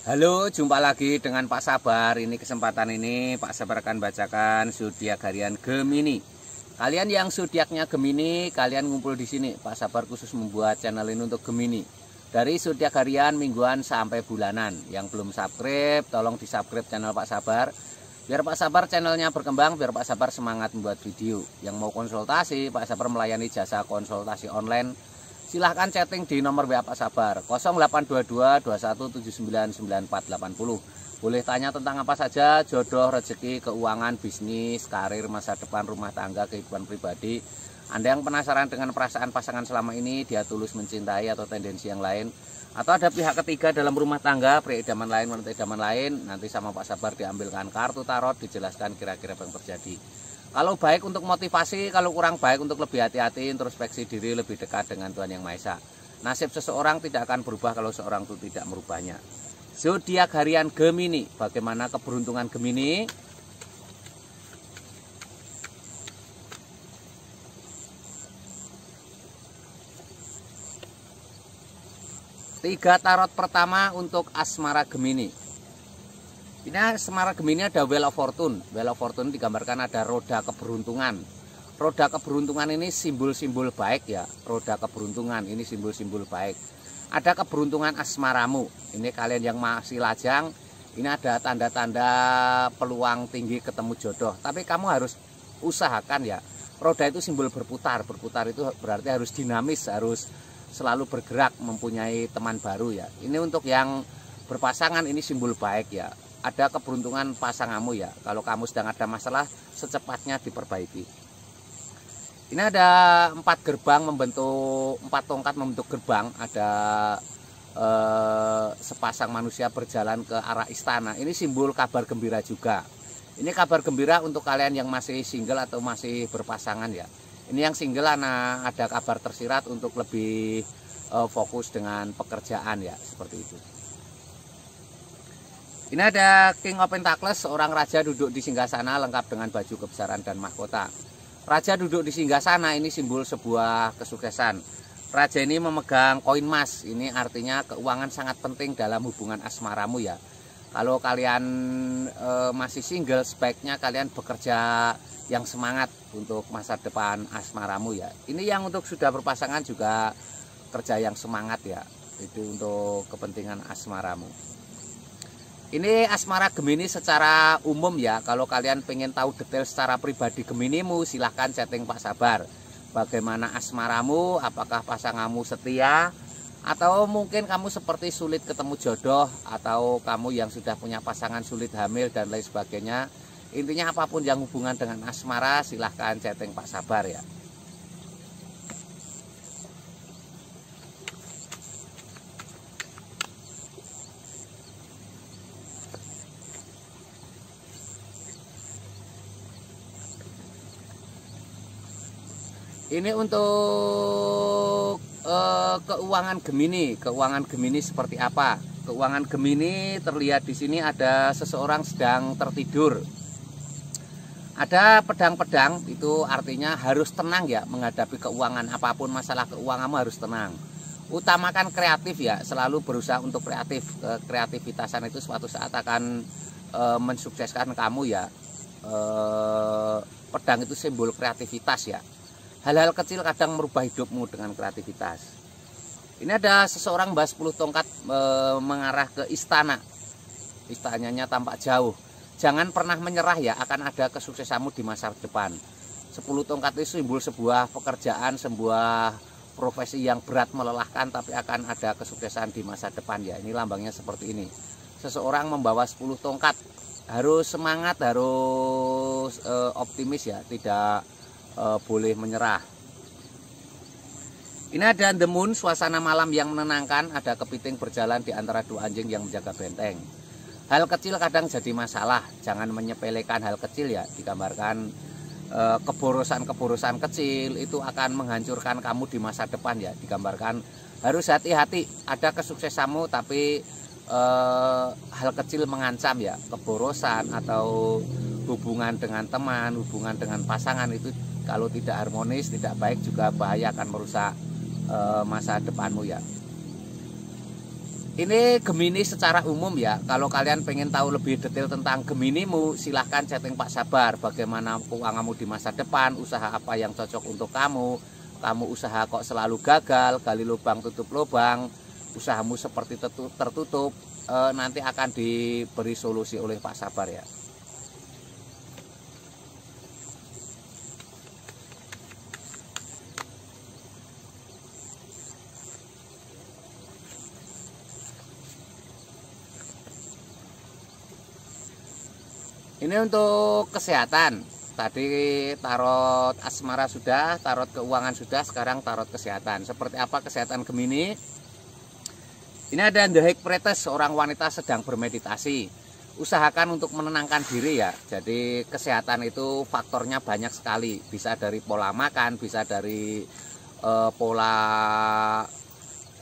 Halo, jumpa lagi dengan Pak Sabar. Ini kesempatan ini Pak Sabar akan bacakan zodiak harian Gemini. Kalian yang zodiaknya Gemini, kalian ngumpul di sini. Pak Sabar khusus membuat channel ini untuk Gemini. Dari zodiak harian, mingguan sampai bulanan. Yang belum subscribe, tolong di-subscribe channel Pak Sabar. Biar Pak Sabar channelnya berkembang, biar Pak Sabar semangat membuat video. Yang mau konsultasi, Pak Sabar melayani jasa konsultasi online. Silahkan chatting di nomor WA Pak Sabar 0822 2179 9480. Boleh tanya tentang apa saja, jodoh, rezeki, keuangan, bisnis, karir, masa depan, rumah tangga, kehidupan pribadi. Anda yang penasaran dengan perasaan pasangan selama ini, dia tulus mencintai atau tendensi yang lain, atau ada pihak ketiga dalam rumah tangga, pria idaman lain, wanita idaman lain, nanti sama Pak Sabar diambilkan kartu tarot, dijelaskan kira-kira apa yang terjadi. Kalau baik untuk motivasi, kalau kurang baik untuk lebih hati-hati, introspeksi diri, lebih dekat dengan Tuhan Yang Maha Esa. Nasib seseorang tidak akan berubah kalau seorang itu tidak merubahnya. Zodiak harian Gemini, bagaimana keberuntungan Gemini? Tiga tarot pertama untuk asmara Gemini. Ini asmara Gemini ada Wheel of Fortune. Wheel of Fortune digambarkan ada roda keberuntungan. Roda keberuntungan ini simbol-simbol baik ya. Roda keberuntungan ini simbol-simbol baik. Ada keberuntungan asmaramu. Ini kalian yang masih lajang, ini ada tanda-tanda peluang tinggi ketemu jodoh. Tapi kamu harus usahakan ya. Roda itu simbol berputar. Berputar itu berarti harus dinamis, harus selalu bergerak, mempunyai teman baru ya. Ini untuk yang berpasangan, ini simbol baik ya. Ada keberuntungan pasanganmu ya. Kalau kamu sedang ada masalah, secepatnya diperbaiki. Ini ada 4 gerbang membentuk, 4 tongkat membentuk gerbang. Ada sepasang manusia berjalan ke arah istana. Ini simbol kabar gembira juga. Ini kabar gembira untuk kalian yang masih single atau masih berpasangan ya. Ini yang single ada kabar tersirat untuk lebih fokus dengan pekerjaan ya, seperti itu. Ini ada King of Pentacles, seorang raja duduk di singgasana lengkap dengan baju kebesaran dan mahkota. Raja duduk di singgasana ini simbol sebuah kesuksesan. Raja ini memegang koin emas, ini artinya keuangan sangat penting dalam hubungan asmaramu ya. Kalau kalian masih single, sebaiknya kalian bekerja yang semangat untuk masa depan asmaramu ya. Ini yang untuk sudah berpasangan juga kerja yang semangat ya. Itu untuk kepentingan asmaramu. Ini asmara Gemini secara umum ya. Kalau kalian pengen tahu detail secara pribadi Geminimu, silahkan chatting Pak Sabar. Bagaimana asmaramu, apakah pasanganmu setia, atau mungkin kamu seperti sulit ketemu jodoh, atau kamu yang sudah punya pasangan sulit hamil dan lain sebagainya. Intinya apapun yang hubungan dengan asmara, silahkan chatting Pak Sabar ya. Ini untuk keuangan Gemini. Keuangan Gemini seperti apa? Keuangan Gemini terlihat di sini ada seseorang sedang tertidur. Ada pedang-pedang, itu artinya harus tenang ya menghadapi keuangan. Apapun masalah keuanganmu harus tenang. Utamakan kreatif ya, selalu berusaha untuk kreatif. Kreativitasan itu suatu saat akan mensukseskan kamu ya. Pedang itu simbol kreativitas ya. Hal-hal kecil kadang merubah hidupmu dengan kreativitas. Ini ada seseorang bawa 10 tongkat mengarah ke istana. Istananya tampak jauh. Jangan pernah menyerah ya, akan ada kesuksesanmu di masa depan. 10 tongkat itu simbol sebuah pekerjaan, sebuah profesi yang berat melelahkan, tapi akan ada kesuksesan di masa depan ya. Ini lambangnya seperti ini. Seseorang membawa 10 tongkat. Harus semangat, harus optimis ya, tidak boleh menyerah. Ini ada The Moon, suasana malam yang menenangkan. Ada kepiting berjalan di antara 2 anjing yang menjaga benteng. Hal kecil kadang jadi masalah. Jangan menyepelekan hal kecil ya. Digambarkan keborosan-keborosan kecil itu akan menghancurkan kamu di masa depan ya. Digambarkan harus hati-hati. Ada kesuksesanmu tapi hal kecil mengancam ya. Keborosan atau hubungan dengan teman, hubungan dengan pasangan itu kalau tidak harmonis, tidak baik, juga bahaya, akan merusak masa depanmu ya. Ini Gemini secara umum ya. Kalau kalian pengen tahu lebih detail tentang Geminimu, silahkan chatting Pak Sabar. Bagaimana keuanganmu di masa depan, usaha apa yang cocok untuk kamu. Kamu usaha kok selalu gagal, gali lubang tutup lubang, usahamu seperti tertutup, nanti akan diberi solusi oleh Pak Sabar ya. Ini untuk kesehatan. Tadi tarot asmara sudah, tarot keuangan sudah, sekarang tarot kesehatan. Seperti apa kesehatan Gemini? Ini ada The High Priestess, seorang wanita sedang bermeditasi. Usahakan untuk menenangkan diri ya. Jadi kesehatan itu faktornya banyak sekali. Bisa dari pola makan, bisa dari pola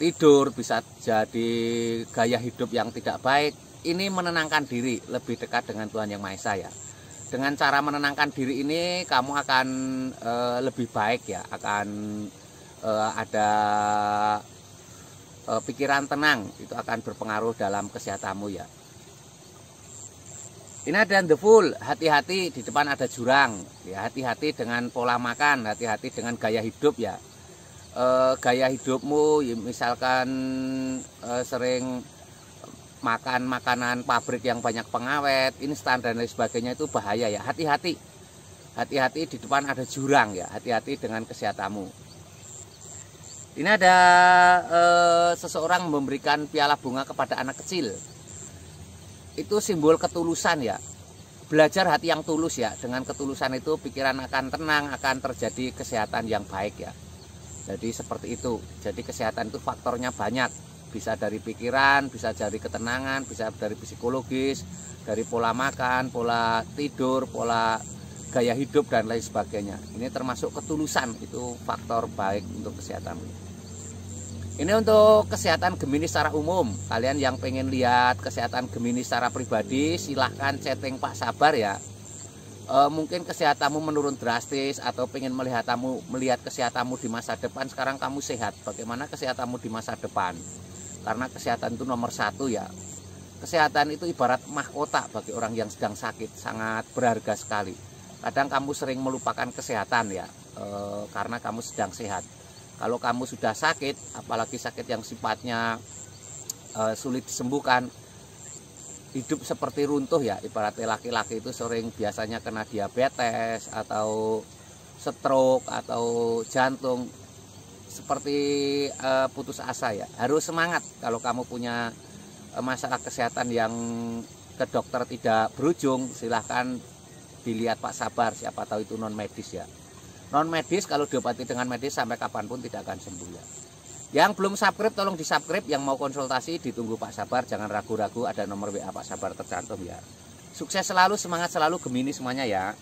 tidur, bisa jadi gaya hidup yang tidak baik. Ini menenangkan diri, lebih dekat dengan Tuhan Yang Maha Esa ya. Dengan cara menenangkan diri ini kamu akan lebih baik ya, akan ada pikiran tenang, itu akan berpengaruh dalam kesehatanmu ya. Ini ada The Fool, hati-hati di depan ada jurang ya, hati-hati dengan pola makan, hati-hati dengan gaya hidup ya. Gaya hidupmu misalkan sering makan makanan pabrik yang banyak pengawet, instan dan lain sebagainya, itu bahaya ya. Hati-hati, hati-hati di depan ada jurang ya, hati-hati dengan kesehatanmu. Ini ada seseorang memberikan piala bunga kepada anak kecil. Itu simbol ketulusan ya. Belajar hati yang tulus ya. Dengan ketulusan itu pikiran akan tenang, akan terjadi kesehatan yang baik ya. Jadi seperti itu. Jadi kesehatan itu faktornya banyak. Bisa dari pikiran, bisa dari ketenangan, bisa dari psikologis, dari pola makan, pola tidur, pola gaya hidup dan lain sebagainya. Ini termasuk ketulusan, itu faktor baik untuk kesehatan. Ini untuk kesehatan Gemini secara umum. Kalian yang pengen lihat kesehatan Gemini secara pribadi, silahkan chatting Pak Sabar ya. Mungkin kesehatanmu menurun drastis atau pengen melihat kesehatanmu di masa depan. Sekarang kamu sehat, bagaimana kesehatanmu di masa depan? Karena kesehatan itu nomor satu ya. Kesehatan itu ibarat mahkota bagi orang yang sedang sakit, sangat berharga sekali. Kadang kamu sering melupakan kesehatan ya, karena kamu sedang sehat. Kalau kamu sudah sakit, apalagi sakit yang sifatnya sulit disembuhkan, hidup seperti runtuh ya. Ibaratnya laki-laki itu sering biasanya kena diabetes atau stroke atau jantung, seperti putus asa ya. Harus semangat. Kalau kamu punya masalah kesehatan yang ke dokter tidak berujung, silahkan dilihat Pak Sabar, siapa tahu itu non medis ya. Non medis kalau diobati dengan medis sampai kapanpun tidak akan sembuh ya. Yang belum subscribe tolong di subscribe, yang mau konsultasi ditunggu Pak Sabar, jangan ragu-ragu, ada nomor WA Pak Sabar tercantum ya. Sukses selalu, semangat selalu Gemini semuanya ya.